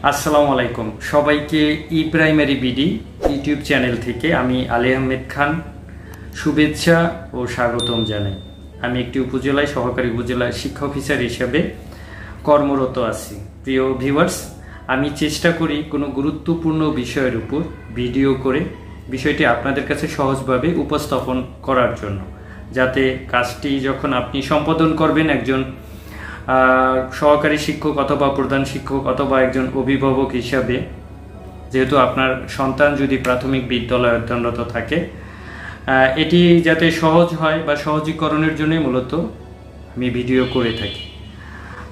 আসসালামু আলাইকুম সবাইকে ই প্রাইমারি বিডি ইউটিউব চ্যানেল থেকে আমি আলী আহমেদ খান শুভেচ্ছা ও স্বাগতম জানাই। আমি একটি উপজেলায় সহকারী উপজেলা শিক্ষা অফিসার হিসেবে কর্মরত আছি। প্রিয় ভিউয়ার্স, আমি চেষ্টা করি কোনো গুরুত্বপূর্ণ বিষয়ের উপর ভিডিও করে বিষয়টি আপনাদের কাছে সহজভাবে উপস্থাপন করার জন্য, যাতে কাজটি যখন আপনি সম্পাদন করবেন একজন সহকারী শিক্ষক অথবা প্রধান শিক্ষক অথবা একজন অভিভাবক হিসাবে, যেহেতু আপনার সন্তান যদি প্রাথমিক বিদ্যালয়ে অধ্যয়নরত থাকে, এটি যাতে সহজ হয় বা সহজীকরণের জন্যই মূলত আমি ভিডিও করে থাকি।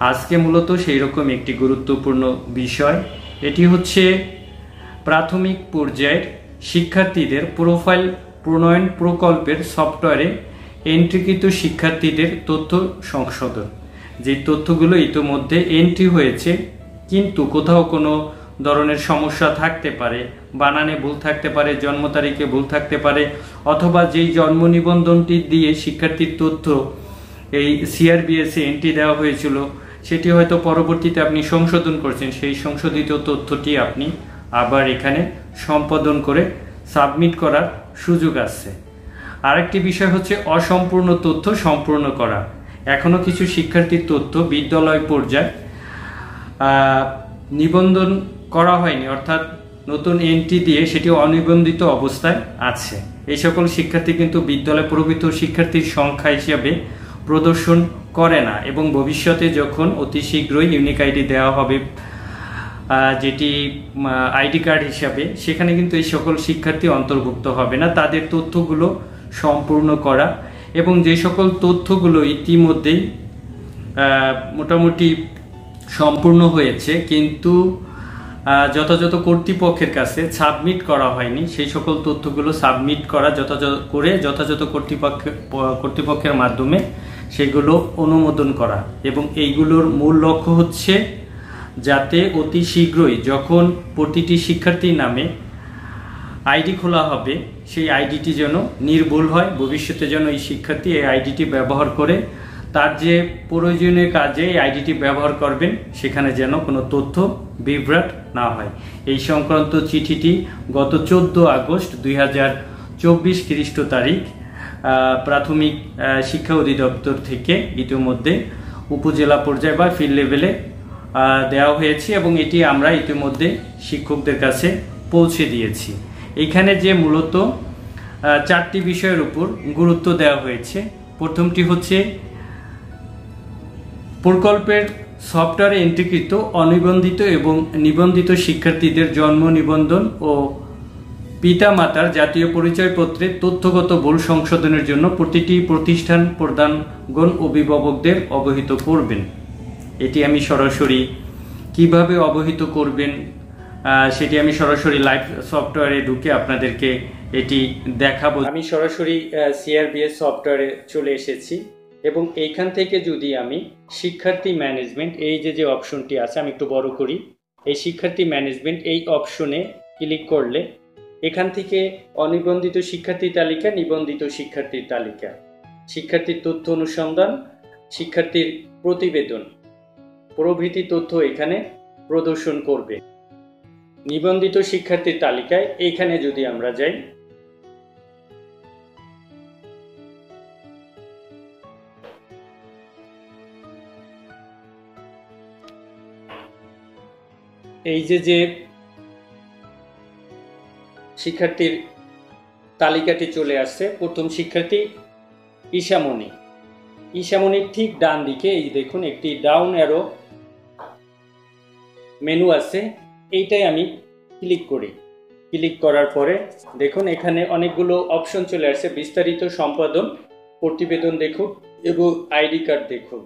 আজকে মূলত সেই রকম একটি গুরুত্বপূর্ণ বিষয়, এটি হচ্ছে প্রাথমিক পর্যায়ের শিক্ষার্থীদের প্রোফাইল প্রণয়ন প্রকল্পের সফটওয়্যারে এন্ট্রিকৃত শিক্ষার্থীদের তথ্য সংশোধন। যে তথ্যগুলো ইতিমধ্যে এন্ট্রি হয়েছে কিন্তু কোথাও কোনো ধরনের সমস্যা থাকতে পারে, বানানে ভুল থাকতে পারে, জন্ম তারিখে ভুল থাকতে পারে, অথবা যেই জন্ম নিবন্ধনটি দিয়ে শিক্ষার্থীর তথ্য এই সিআরবিএসে এন্ট্রি দেওয়া হয়েছিল সেটি হয়তো পরবর্তীতে আপনি সংশোধন করছেন, সেই সংশোধিত তথ্যটি আপনি আবার এখানে সম্পাদন করে সাবমিট করার সুযোগ আছে। আরেকটি বিষয় হচ্ছে অসম্পূর্ণ তথ্য সম্পূর্ণ করা। এখনো কিছু শিক্ষার্থীর তথ্য বিদ্যালয় পর্যায়ে নিবন্ধন করা হয়নি, অর্থাৎ নতুন এন্ট্রি দিয়ে সেটি অনিবন্ধিত অবস্থায় আছে। এই সকল শিক্ষার্থী কিন্তু বিদ্যালয়ে প্রকৃত শিক্ষার্থীর সংখ্যা হিসাবে প্রদর্শন করে না, এবং ভবিষ্যতে যখন অতি শীঘ্রই ইউনিক আইডি দেওয়া হবে, যেটি আইডি কার্ড হিসাবে, সেখানে কিন্তু এই সকল শিক্ষার্থী অন্তর্ভুক্ত হবে না। তাদের তথ্যগুলো সম্পূর্ণ করা এবং যে সকল তথ্যগুলো ইতিমধ্যেই মোটামুটি সম্পূর্ণ হয়েছে কিন্তু যথাযথ কর্তৃপক্ষের কাছে সাবমিট করা হয়নি, সেই সকল তথ্যগুলো সাবমিট করা যথাযথ কর্তৃপক্ষের মাধ্যমে সেগুলো অনুমোদন করা। এবং এইগুলোর মূল লক্ষ্য হচ্ছে যাতে অতি শীঘ্রই যখন প্রতিটি শিক্ষার্থীর নামে আইডি খোলা হবে, সেই আইডিটি যেন নির্ভুল হয়, ভবিষ্যতে যেন এই শিক্ষার্থী এই আইডিটি ব্যবহার করে তার যে প্রয়োজনীয় কাজে এই আইডিটি ব্যবহার করবেন সেখানে যেন কোনো তথ্য বিভ্রাট না হয়। এই সংক্রান্ত চিঠিটি গত 14 আগস্ট 2024 খ্রিস্ট তারিখ প্রাথমিক শিক্ষা অধিদপ্তর থেকে ইতিমধ্যে উপজেলা পর্যায়ে বা ফিল্ড লেভেলে দেওয়া হয়েছে এবং এটি আমরা ইতিমধ্যে শিক্ষকদের কাছে পৌঁছে দিয়েছি। এখানে যে মূলত 4টি বিষয়ের উপর গুরুত্ব দেওয়া হয়েছে। প্রথমটি হচ্ছে প্রকল্পের সফটওয়্যারে এন্ট্রিকৃত অনিবন্ধিত এবং নিবন্ধিত শিক্ষার্থীদের জন্ম নিবন্ধন ও পিতামাতার জাতীয় পরিচয়পত্রে তথ্যগত ভুল সংশোধনের জন্য প্রতিটি প্রতিষ্ঠান প্রধানগণ অভিভাবকদের অবহিত করবেন। এটি আমি সরাসরি কিভাবে অবহিত করবেন সেটি আমি সরাসরি লাইভ সফটওয়্যারে ঢুকে আপনাদেরকে এটি দেখাবো। আমি সরাসরি সিআরবিএস সফটওয়্যারে চলে এসেছি এবং এইখান থেকে যদি আমি শিক্ষার্থী ম্যানেজমেন্ট, এই যে অপশনটি আছে, আমি একটু বড় করি, এই শিক্ষার্থী ম্যানেজমেন্ট এই অপশনে ক্লিক করলে এখান থেকে অনিবন্ধিত শিক্ষার্থী তালিকা, নিবন্ধিত শিক্ষার্থীর তালিকা, শিক্ষার্থীর তথ্য অনুসন্ধান, শিক্ষার্থীর প্রতিবেদন প্রভৃতি তথ্য এখানে প্রদর্শন করবে। নিবন্ধিত শিক্ষার্থীর তালিকায় এইখানে যদি আমরা যাই, এই যে শিক্ষার্থীর তালিকাটি চলে আসছে। প্রথম শিক্ষার্থী ঈশামণির ঠিক ডান দিকে এই দেখুন একটি ডাউন অ্যারো মেনু আছে, এইটাই আমি ক্লিক করি। ক্লিক করার পরে দেখুন এখানে অনেকগুলো অপশন চলে আসছে, বিস্তারিত সম্পাদন, প্রতিবেদন দেখুন এবং আইডি কার্ড দেখুন।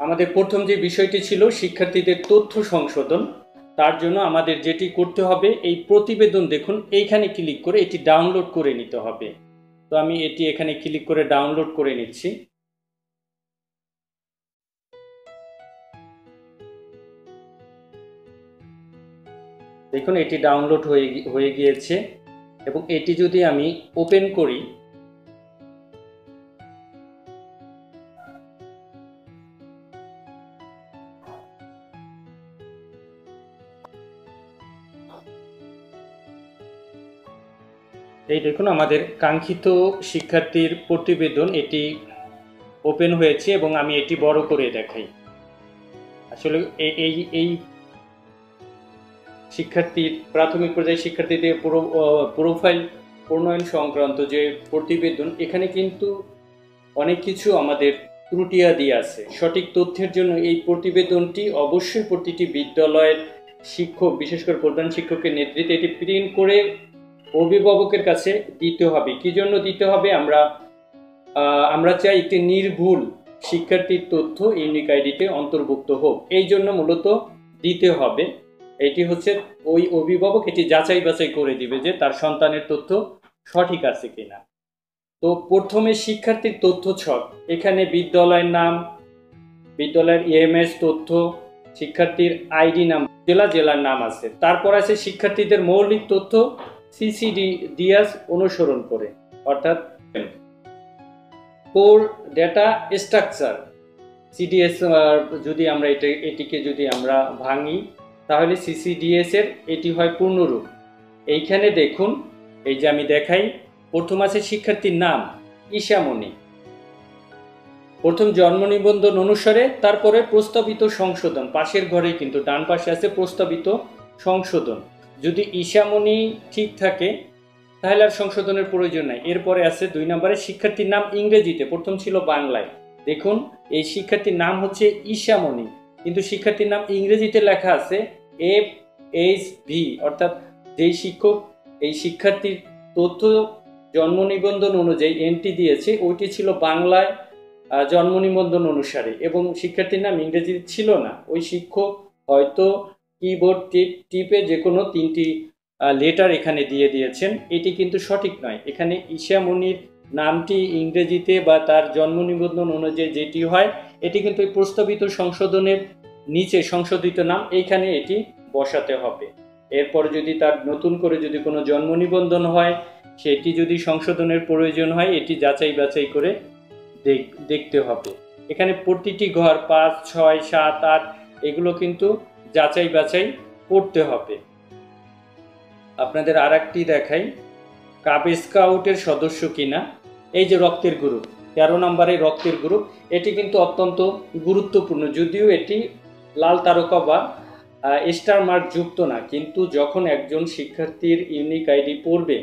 আমাদের প্রথম যে বিষয়টি ছিল শিক্ষার্থীদের তথ্য সংশোধন, তার জন্য আমাদের যেটি করতে হবে এই প্রতিবেদন দেখুন এইখানে ক্লিক করে এটি ডাউনলোড করে নিতে হবে। তো আমি এটি এখানে ক্লিক করে ডাউনলোড করে নিচ্ছি। দেখুন এটি ডাউনলোড হয়ে গিয়েছে এবং এটি যদি আমি ওপেন করি, এই দেখুন আমাদের কাঙ্ক্ষিত শিক্ষার্থীর প্রতিবেদন এটি ওপেন হয়েছে এবং আমি এটি বড় করে দেখাই। আসলে এই এই শিক্ষার্থীর প্রাথমিক পর্যায়ে শিক্ষার্থীদের প্রোফাইল প্রণয়ন সংক্রান্ত যে প্রতিবেদন, এখানে কিন্তু অনেক কিছু আমাদের ত্রুটিয়াদি আছে। সঠিক তথ্যের জন্য এই প্রতিবেদনটি অবশ্যই প্রতিটি বিদ্যালয়ের শিক্ষক, বিশেষ করে প্রধান শিক্ষকের নেতৃত্বে এটি প্রিন্ট করে অভিভাবকের কাছে দিতে হবে। কি জন্য দিতে হবে? আমরা চাই একটি নির্ভুল শিক্ষার্থীর তথ্য ইউনিক আইডিতে অন্তর্ভুক্ত হোক, এই জন্য মূলত দিতে হবে। এটি হচ্ছে ওই অভিভাবক এটি যাচাই বাছাই করে দিবে যে তার সন্তানের তথ্য সঠিক আছে কিনা। তো প্রথমে শিক্ষার্থীর তথ্য ছক, এখানে বিদ্যালয়ের নাম, বিদ্যালয়ের ইএমএস তথ্য, শিক্ষার্থীর আইডি নাম, জেলার নাম আছে। তারপর আছে শিক্ষার্থীদের মৌলিক তথ্য সিসিডিএস অনুসরণ করে, অর্থাৎ কোর ডেটা স্ট্রাকচার সিডিএস। যদি আমরা এটিকে যদি আমরা ভাঙি তাহলে সিসিডিএস এর এটি হয় পূর্ণরূপ। এইখানে দেখুন, এই যে আমি দেখাই, প্রথম আছে শিক্ষার্থীর নাম ঈশামণি, প্রথম জন্ম নিবন্ধন অনুসারে, তারপরে প্রস্তাবিত সংশোধন, পাশের ঘরে কিন্তু ডান পাশে আছে প্রস্তাবিত সংশোধন। যদি ঈশামণি ঠিক থাকে তাহলে আর সংশোধনের প্রয়োজন নাই। এরপরে আছে 2 নম্বরে শিক্ষার্থীর নাম ইংরেজিতে, প্রথম ছিল বাংলায়। দেখুন এই শিক্ষার্থীর নাম হচ্ছে ঈশামণি, কিন্তু শিক্ষার্থীর নাম ইংরেজিতে লেখা আছে FHV, অর্থাৎ যেই শিক্ষক এই শিক্ষার্থীর তথ্য জন্ম নিবন্ধন অনুযায়ী এন্ট্রি দিয়েছে ওইটি ছিল বাংলায় জন্ম নিবন্ধন অনুসারে, এবং শিক্ষার্থীর নাম ইংরেজি ছিল না। ওই শিক্ষক হয়তো কিবোর্ড টিপে যে কোনো 3টি লেটার এখানে দিয়ে দিয়েছেন, এটি কিন্তু সঠিক নয়। এখানে ঈশামণির নামটি ইংরেজিতে বা তার জন্ম নিবন্ধন অনুযায়ী যেটি হয় এটি কিন্তু প্রস্তাবিত সংশোধনের নিচে সংশোধিত নাম এইখানে এটি বসাতে হবে। এরপর যদি তার নতুন করে যদি কোনো জন্ম নিবন্ধন হয় সেটি যদি সংশোধনের প্রয়োজন হয় এটি যাচাই বাছাই করে দেখতে হবে। এখানে প্রতিটি ঘর 5, 6, 7, 8 এগুলো কিন্তু যাচাই বাছাই করতে হবে। আপনাদের আরেকটি দেখাই, কাব স্কাউটের সদস্য কিনা। এই যে রক্তের গ্রুপ 13 নম্বরে রক্তের গ্রুপ, এটি কিন্তু অত্যন্ত গুরুত্বপূর্ণ। যদিও এটি লাল তারকা বা স্টার মার্ক যুক্ত না, কিন্তু যখন একজন শিক্ষার্থীর ইউনিক আইডি পড়বে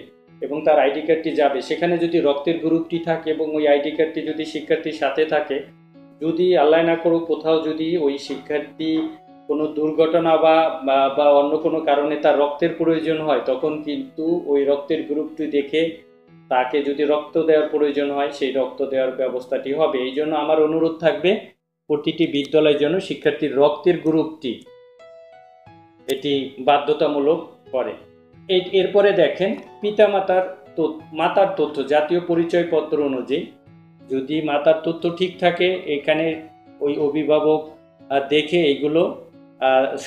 এবং তার আইডি কার্ডটি যাবে, সেখানে যদি রক্তের গ্রুপটি থাকে এবং ওই আইডি কার্ডটি যদি শিক্ষার্থীর সাথে থাকে, যদি আল্লাহ না করুক কোথাও যদি ওই শিক্ষার্থী কোনো দুর্ঘটনা বা অন্য কোনো কারণে তার রক্তের প্রয়োজন হয়, তখন কিন্তু ওই রক্তের গ্রুপটি দেখে তাকে যদি রক্ত দেওয়ার প্রয়োজন হয় সেই রক্ত দেওয়ার ব্যবস্থাটি হবে। এই জন্য আমার অনুরোধ থাকবে প্রতিটি বিদ্যালয়ের জন্য শিক্ষার্থীর রক্তের গ্রুপটি এটি বাধ্যতামূলক করে। এরপরে দেখেন মাতার তথ্য জাতীয় পরিচয়পত্র অনুযায়ী, যদি মাতার তথ্য ঠিক থাকে এখানে ওই অভিভাবক দেখে এইগুলো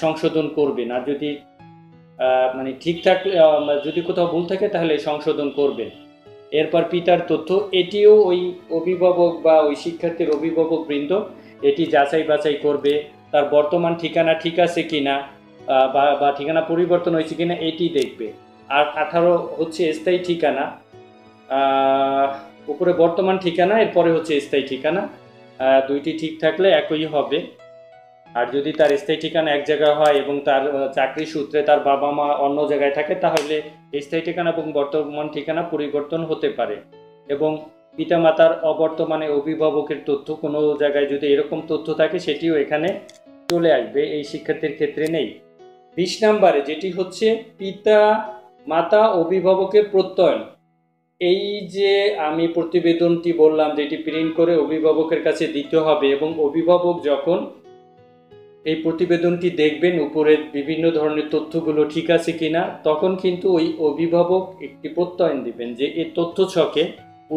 সংশোধন করবেন। আর যদি মানে ঠিক থাকলে, যদি কোথাও ভুল থাকে তাহলে সংশোধন করবেন। এরপর পিতার তথ্য, এটিও ওই অভিভাবক বা ওই শিক্ষার্থীর অভিভাবক বৃন্দ এটি যাচাই বাছাই করবে, তার বর্তমান ঠিকানা ঠিক আছে কিনা বা ঠিকানা পরিবর্তন হয়েছে কিনা এটি দেখবে। আর 18 হচ্ছে স্থায়ী ঠিকানা, উপরে বর্তমান ঠিকানা এরপরে হচ্ছে স্থায়ী ঠিকানা, দুইটি ঠিক থাকলে একই হবে। আর যদি তার স্থায়ী ঠিকানা এক জায়গায় হয় এবং তার চাকরি সূত্রে তার বাবা মা অন্য জায়গায় থাকে তাহলে স্থায়ী ঠিকানা এবং বর্তমান ঠিকানা পরিবর্তন হতে পারে। এবং পিতামাতার অবর্তমানে অভিভাবকের তথ্য কোনো জায়গায় যদি এরকম তথ্য থাকে সেটিও এখানে চলে আসবে, এই শিক্ষার্থীর ক্ষেত্রে নেই। 20 নম্বরে যেটি হচ্ছে পিতা মাতা অভিভাবকের প্রত্যয়ন। এই যে আমি প্রতিবেদনটি বললাম যেটি প্রিন্ট করে অভিভাবকের কাছে দিতে হবে, এবং অভিভাবক যখন এই প্রতিবেদনটি দেখবেন উপরের বিভিন্ন ধরনের তথ্যগুলো ঠিক আছে কিনা, তখন কিন্তু ওই অভিভাবক একটি প্রত্যয়ন দিবেন যে এই তথ্য ছকে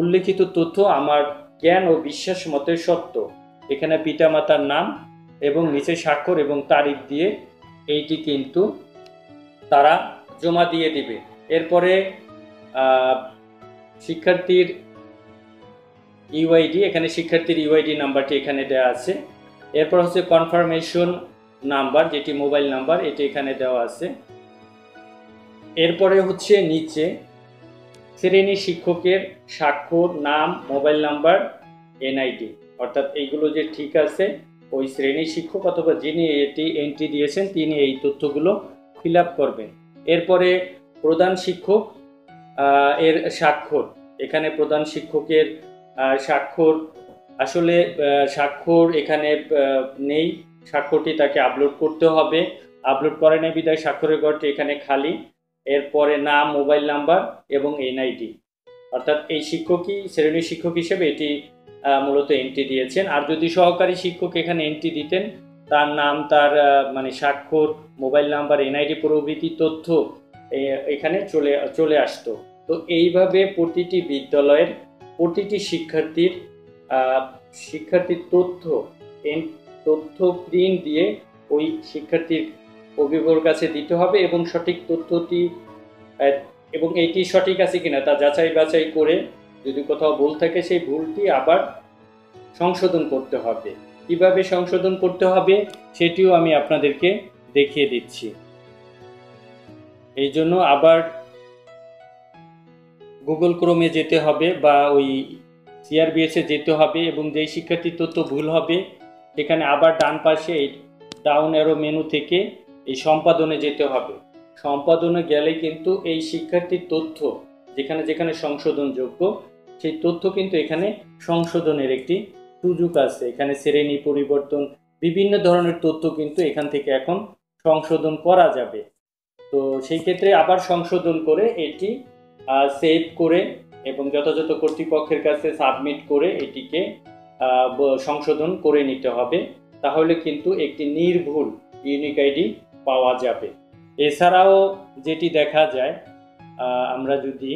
উল্লেখিত তথ্য আমার জ্ঞান ও বিশ্বাস মতে সত্য। এখানে পিতামাতার নাম এবং নিচে স্বাক্ষর এবং তারিখ দিয়ে এইটি কিন্তু তারা জমা দিয়ে দিবে। এরপরে শিক্ষার্থীর ইউআইডি, এখানে শিক্ষার্থীর ইউআইডি নাম্বারটি এখানে দেওয়া আছে। এরপর হচ্ছে কনফার্মেশন নাম্বার, যেটি মোবাইল নাম্বার, এটি এখানে দেওয়া আছে। এরপরে হচ্ছে নিচে শ্রেণী শিক্ষকের স্বাক্ষর, নাম, মোবাইল নাম্বার, এনআইডি, অর্থাৎ এইগুলো যে ঠিক আছে, ওই শ্রেণী শিক্ষক অথবা যিনি এটি এন্ট্রি দিয়েছেন তিনি এই তথ্যগুলো ফিল আপ করবেন। এরপরে প্রধান শিক্ষক এর স্বাক্ষর, এখানে প্রধান শিক্ষকের স্বাক্ষর, আসলে স্বাক্ষর এখানে নেই, স্বাক্ষরটি তাকে আপলোড করতে হবে, আপলোড করে নেই বিদায় স্বাক্ষরের ঘরটি এখানে খালি। এরপরে নাম, মোবাইল নাম্বার এবং এনআইডি, অর্থাৎ এই শিক্ষকই শ্রেণী শিক্ষক হিসেবে এটি মূলত এন্ট্রি দিয়েছেন। আর যদি সহকারী শিক্ষক এখানে এন্ট্রি দিতেন, তার নাম, তার মানে স্বাক্ষর, মোবাইল নাম্বার, এনআইডি প্রভৃতি তথ্য এখানে চলে আসতো। তো এইভাবে প্রতিটি বিদ্যালয়ের প্রতিটি শিক্ষার্থীর তথ্য প্রিন্ট দিয়ে ওই শিক্ষার্থীর অভিভাবকের কাছে দিতে হবে এবং সঠিক তথ্যটি এবং এইটি সঠিক আছে কিনা তা যাচাই বাছাই করে যদি কোথাও ভুল থাকে সেই ভুলটি আবার সংশোধন করতে হবে। কিভাবে সংশোধন করতে হবে সেটিও আমি আপনাদেরকে দেখিয়ে দিচ্ছি। এই জন্য আবার গুগল ক্রোমে যেতে হবে বা ওই সিআরবিএসে যেতে হবে এবং যেই শিক্ষার্থীর তথ্য ভুল হবে সেখানে আবার ডান পাশে এই ডাউন অ্যারো মেনু থেকে এই সম্পাদনে যেতে হবে। সম্পাদনে গেলে কিন্তু এই শিক্ষার্থীর তথ্য যেখানে যেখানে সংশোধনযোগ্য সেই তথ্য কিন্তু এখানে সংশোধনের একটি সুযোগ আছে। এখানে শ্রেণী পরিবর্তন, বিভিন্ন ধরনের তথ্য কিন্তু এখান থেকে এখন সংশোধন করা যাবে। তো সেই ক্ষেত্রে আবার সংশোধন করে এটি সেভ করে এবং যথাযথ কর্তৃপক্ষের কাছে সাবমিট করে এটিকে সংশোধন করে নিতে হবে, তাহলে কিন্তু একটি নির্ভুল ইউনিক আইডি পাওয়া যাবে। এছাড়াও যেটি দেখা যায়, আমরা যদি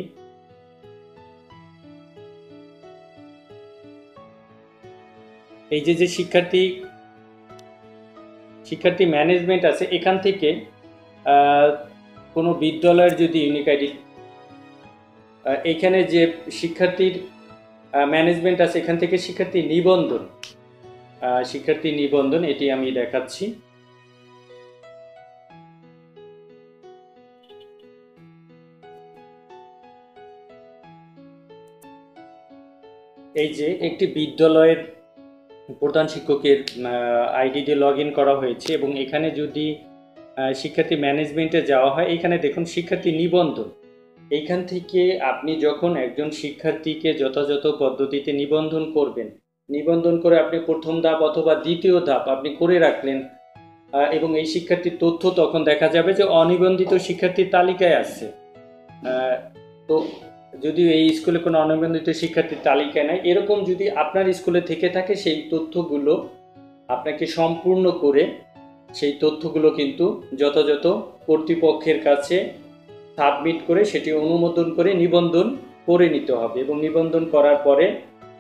এই যে শিক্ষার্থী ম্যানেজমেন্ট আছে, এখান থেকে কোনো বিদ্যালয়ের যদি ইউনিক আইডি, এখানে যে শিক্ষার্থীর ম্যানেজমেন্ট আছে এখান থেকে শিক্ষার্থী নিবন্ধন এটি আমি দেখাচ্ছি। এই যে একটি বিদ্যালয়ের প্রধান শিক্ষকের আইডি দিয়ে লগ ইন করা হয়েছে এবং এখানে যদি শিক্ষার্থী ম্যানেজমেন্টে যাওয়া হয়, এখানে দেখুন শিক্ষার্থী নিবন্ধন। এইখান থেকে আপনি যখন একজন শিক্ষার্থীকে যথাযথ পদ্ধতিতে নিবন্ধন করবেন, নিবন্ধন করে আপনি প্রথম ধাপ অথবা দ্বিতীয় ধাপ আপনি করে রাখলেন এবং এই শিক্ষার্থীর তথ্য তখন দেখা যাবে যে অনিবন্ধিত শিক্ষার্থীর তালিকায় আছে। তো যদি এই স্কুলে কোনো অনিবন্ধিত শিক্ষার্থীর তালিকায় নাই, এরকম যদি আপনার স্কুলে থেকে থাকে সেই তথ্যগুলো আপনাকে সম্পূর্ণ করে সেই তথ্যগুলো কিন্তু যথাযথ কর্তৃপক্ষের কাছে সাবমিট করে সেটি অনুমোদন করে নিবন্ধন করে নিতে হবে এবং নিবন্ধন করার পরে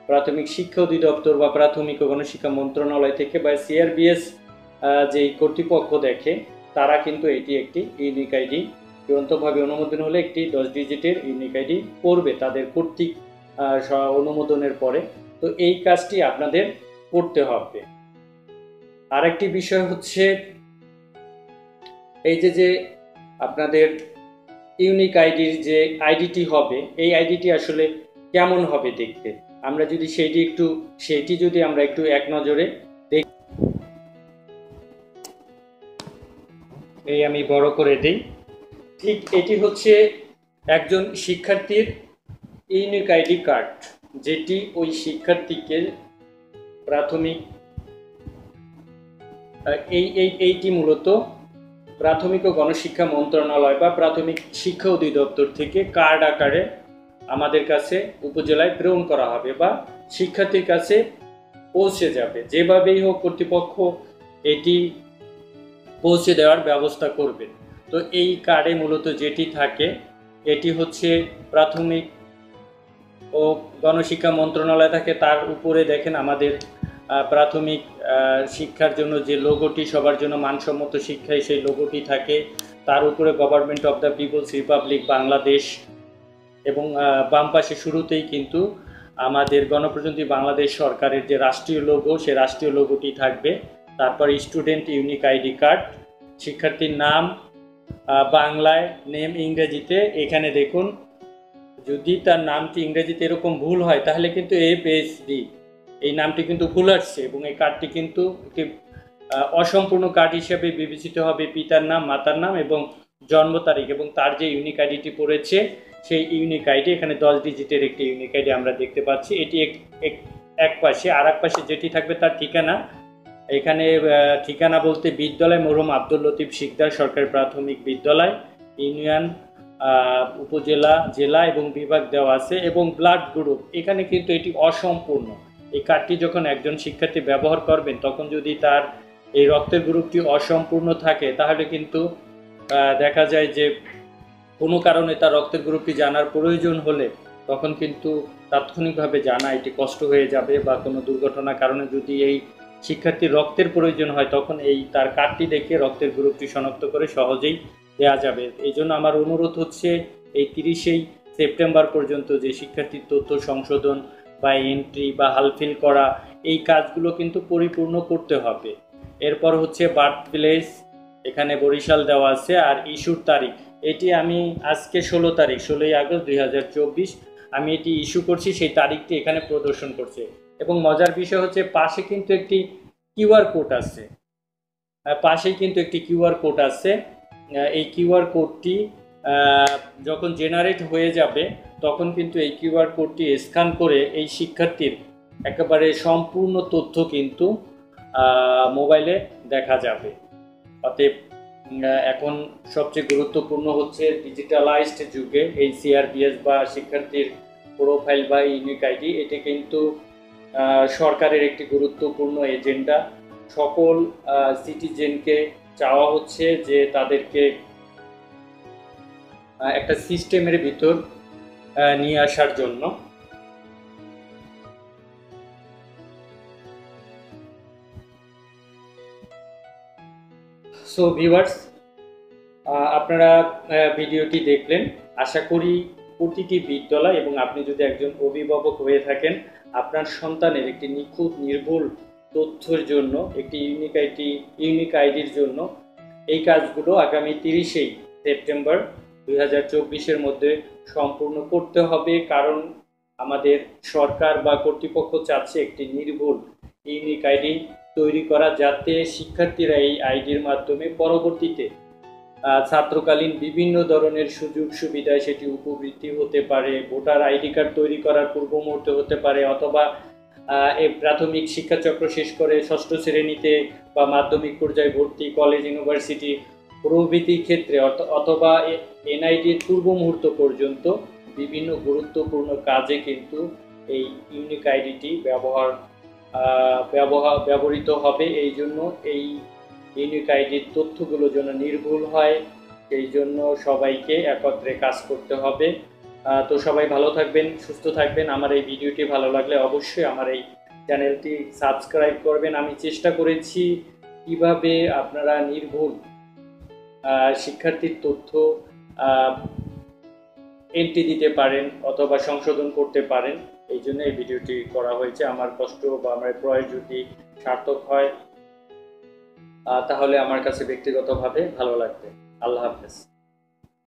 প্রাথমিক শিক্ষা অধিদপ্তর বা প্রাথমিক ও গণশিক্ষা মন্ত্রণালয় থেকে বা সিআরবিএস যেই কর্তৃপক্ষ দেখে তারা কিন্তু এটি একটি ইউনিক আইডি চূড়ান্তভাবে অনুমোদন হলে একটি 10 ডিজিটের ইউনিক আইডি করবে তাদের কর্তৃক অনুমোদনের পরে। তো এই কাজটি আপনাদের করতে হবে। আরেকটি বিষয় হচ্ছে এই যে আপনাদের ইউনিক আইডির যে আইডিটি হবে, এই আইডিটি আসলে কেমন হবে দেখতে, আমরা যদি সেটি যদি আমরা একটু এক নজরে দেখি। এই আমি বড় করে দেই। ঠিক এটি হচ্ছে একজন শিক্ষার্থীর ইউনিক আইডি কার্ড, যেটি ওই শিক্ষার্থীকে প্রাথমিক এইটি মূলত প্রাথমিক ও গণশিক্ষা মন্ত্রণালয় বা প্রাথমিক শিক্ষা অধিদপ্তর থেকে কার্ড আকারে আমাদের কাছে উপজেলায় প্রেরণ করা হবে বা শিক্ষার্থীর কাছে পৌঁছে যাবে। যেভাবেই হোক কর্তৃপক্ষ এটি পৌঁছে দেওয়ার ব্যবস্থা করবে। তো এই কার্ডে মূলত যেটি থাকে এটি হচ্ছে প্রাথমিক ও গণশিক্ষা মন্ত্রণালয় থাকে, তার উপরে দেখেন আমাদের প্রাথমিক শিক্ষার জন্য যে লোগোটি, সবার জন্য মানসম্মত শিক্ষায় সেই লোগোটি থাকে, তার উপরে government of the people's republic Bangladesh এবং বাম পাশে শুরুতেই কিন্তু আমাদের গণপ্রজাতন্ত্রী বাংলাদেশ সরকারের যে রাষ্ট্রীয় লোগো, সে রাষ্ট্রীয় লোগোটি থাকবে। তারপর স্টুডেন্ট ইউনিক আইডি কার্ড, শিক্ষার্থীর নাম বাংলায়, নেম ইংরেজিতে, এখানে দেখুন যদি তার নামটি ইংরেজিতে এরকম ভুল হয় তাহলে কিন্তু FHD এই নামটি কিন্তু ভুল আসছে, এবং এই কার্ডটি কিন্তু একটি অসম্পূর্ণ কার্ড হিসেবে বিবেচিত হবে। পিতার নাম, মাতার নাম এবং জন্ম তারিখ এবং তার যে ইউনিক আইডিটি পড়েছে সেই ইউনিক আইডি, এখানে 10 ডিজিটের একটি ইউনিক আইডি আমরা দেখতে পাচ্ছি। এটি এক পাশে, আর এক পাশে যেটি থাকবে তার ঠিকানা। এখানে ঠিকানা বলতে বিদ্যালয় মরহুম আব্দুল লতিফ শিকদার সরকারি প্রাথমিক বিদ্যালয়, ইউনিয়ন, উপজেলা, জেলা এবং বিভাগ দেওয়া আছে, এবং ব্লাড গ্রুপ এখানে কিন্তু এটি অসম্পূর্ণ। এই কার্ডটি যখন একজন শিক্ষার্থী ব্যবহার করবেন তখন যদি তার এই রক্তের গ্রুপটি অসম্পূর্ণ থাকে তাহলে কিন্তু দেখা যায় যে কোনো কারণে তার রক্তের গ্রুপটি জানার প্রয়োজন হলে তখন কিন্তু তাৎক্ষণিকভাবে জানা এটি কষ্ট হয়ে যাবে, বা কোনো দুর্ঘটনার কারণে যদি এই শিক্ষার্থীর রক্তের প্রয়োজন হয় তখন এই তার কার্ডটি দেখে রক্তের গ্রুপটি শনাক্ত করে সহজেই দেওয়া যাবে। এই জন্য আমার অনুরোধ হচ্ছে এই 30 সেপ্টেম্বর পর্যন্ত যে শিক্ষার্থীর তথ্য সংশোধন বা এন্ট্রি বা হালফিল করা এই কাজগুলো কিন্তু পরিপূর্ণ করতে হবে। এরপর হচ্ছে বার্থ প্লেস, এখানে বরিশাল দেওয়া আছে, আর ইস্যুর তারিখ এটি আমি আজকে 16 তারিখ 16ই আগস্ট 2024 আমি এটি ইস্যু করছি, সেই তারিখটি এখানে প্রদর্শন করছে। এবং মজার বিষয় হচ্ছে পাশে কিন্তু একটি কিউআর কোড আছে, পাশেই কিন্তু একটি কিউআর কোড আছে। এই কিউআর কোডটি যখন জেনারেট হয়ে যাবে তখন কিন্তু এই কিউআর কোডটি স্ক্যান করে এই শিক্ষার্থীর একেবারে সম্পূর্ণ তথ্য কিন্তু মোবাইলে দেখা যাবে। অতএব এখন সবচেয়ে গুরুত্বপূর্ণ হচ্ছে ডিজিটালাইজড যুগে এই CRPS বা শিক্ষার্থীর প্রোফাইল বা ইউনিক আইডি, এটি কিন্তু সরকারের একটি গুরুত্বপূর্ণ এজেন্ডা। সকল সিটিজেনকে চাওয়া হচ্ছে যে তাদেরকে একটা সিস্টেমের ভিতর নিয়ে আসার জন্য। সো ভিউয়ার্স, আপনারা ভিডিওটি দেখলেন। আশা করি প্রতিটি বিদ্যালয় এবং আপনি যদি একজন অভিভাবক হয়ে থাকেন আপনার সন্তানের একটি নিখুঁত নির্ভুল তথ্যের জন্য, একটি ইউনিক আইডির জন্য এই কাজগুলো আগামী 30 সেপ্টেম্বর 2024 মধ্যে সম্পূর্ণ করতে হবে। কারণ আমাদের সরকার বা কর্তৃপক্ষ চাচ্ছে একটি নির্ভুল ইউনিক আইডি তৈরি করা, যাতে শিক্ষার্থীরা এই আইডির মাধ্যমে পরবর্তীতে ছাত্রকালীন বিভিন্ন ধরনের সুযোগ সুবিধায় সেটি উপবৃত্তি হতে পারে, ভোটার আইডি কার্ড তৈরি করার পূর্ব মুহূর্তে হতে পারে, অথবা এই প্রাথমিক শিক্ষাচক্র শেষ করে 6ষ্ঠ শ্রেণীতে বা মাধ্যমিক পর্যায়ে ভর্তি, কলেজ, ইউনিভার্সিটি প্রভৃতি ক্ষেত্রে, অথবা NIDর পূর্ব মুহূর্ত পর্যন্ত বিভিন্ন গুরুত্বপূর্ণ কাজে কিন্তু এই ইউনিক আইডিটি ব্যবহৃত হবে। এই জন্য এই ইউনিক আইডির তথ্যগুলো যেন নির্ভুল হয়, সেই জন্য সবাইকে একত্রে কাজ করতে হবে। তো সবাই ভালো থাকবেন, সুস্থ থাকবেন। আমার এই ভিডিওটি ভালো লাগলে অবশ্যই আমার এই চ্যানেলটি সাবস্ক্রাইব করবেন। আমি চেষ্টা করেছি কিভাবে আপনারা নির্ভুল শিক্ষার্থীর তথ্য এন্ট্রি দিতে পারেন অথবা সংশোধন করতে পারেন, এই জন্য এই ভিডিওটি করা হয়েছে। আমার কষ্ট বা আমার প্রয়াস যদি সার্থক হয় তাহলে আমার কাছে ব্যক্তিগতভাবে ভালো লাগবে। আল্লাহ হাফেজ।